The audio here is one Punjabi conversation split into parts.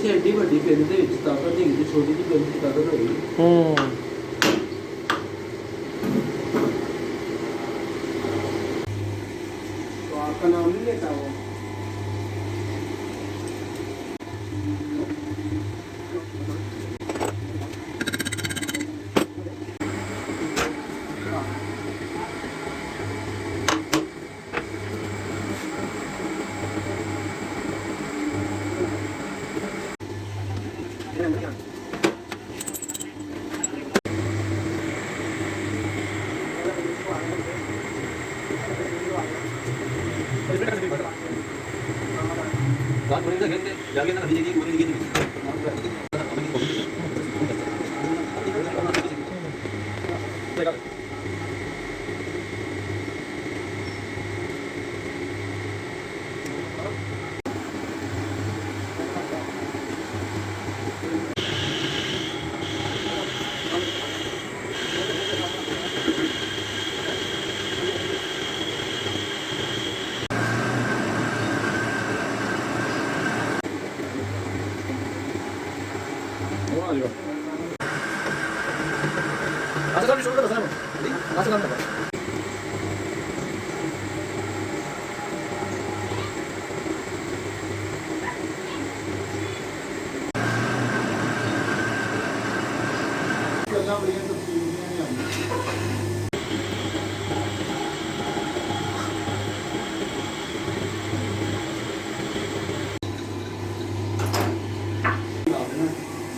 ਉੱਥੇ ਏਡੀ ਵੱਡੀ ਪਿੰਡ ਦੇ ਵਿੱਚ ਤਾਕਤ ਨਹੀਂ ਹੁੰਦੀ, ਛੋਟੀ ਜਿਹੀ ਪਿੰਡ 'ਚ ਤਾਕਤ ਹੋਈ। तो आपका नाम नहीं लेता वो?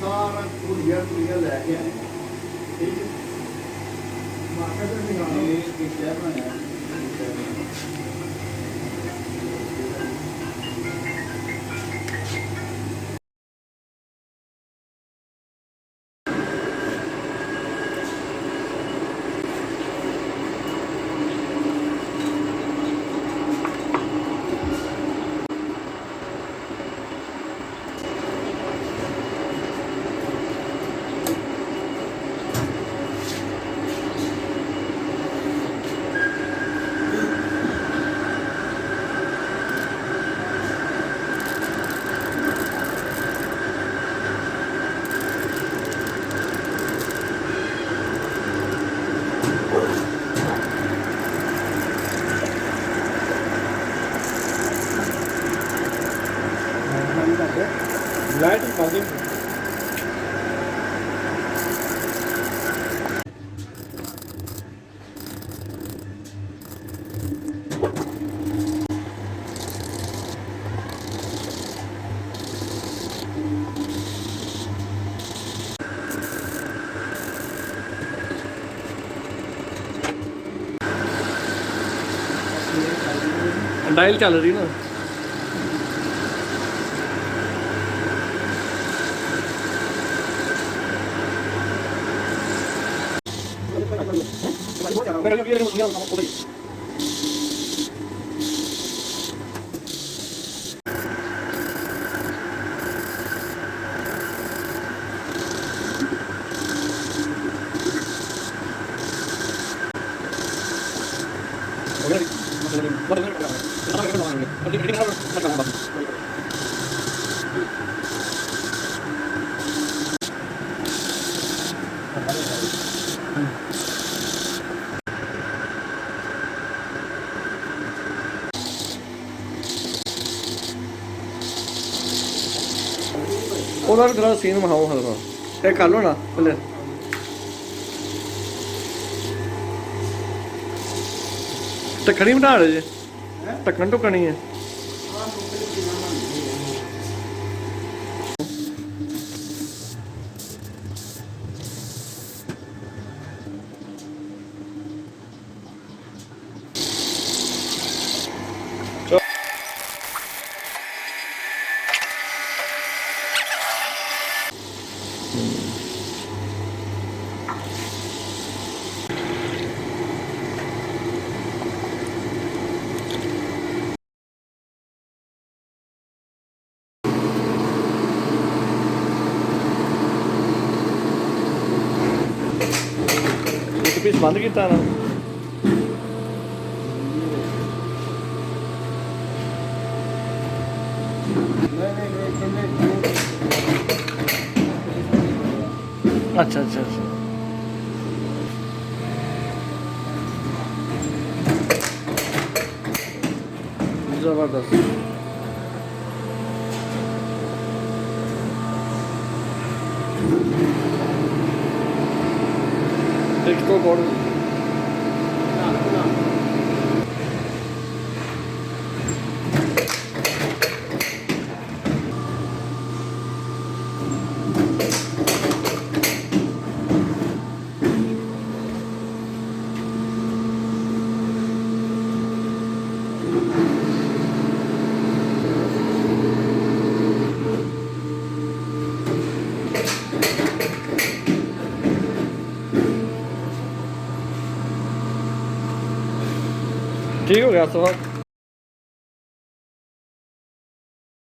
सारा कुड़िया लैके आए, ठीक है। मार्केट में क्या बनाया लाइट पा दें। डायल चल रही ना। ਉਹਦਾ ਵੀ ਥੋੜਾ ਸੀਨ ਵਿਖਾਓ ਹਲਕਾ ਇਹ ਕਰ ਲਓ ਨਾ ਪਹਿਲੇ ਟੱਕਣੀ ਬਣਾ ਰਹੇ ਜੇ ਟੱਕਣ ਟੁਕਣੀ ਹੈ पीस बंद किया ना ਅੱਛਾ ਅੱਛਾ ਅੱਛਾ ਜ਼ਬਰਦਸਤ। ਇੱਕੋ ਕੋਡ ਠੀਕ ਹੋ ਗਿਆ ਸਵਾ।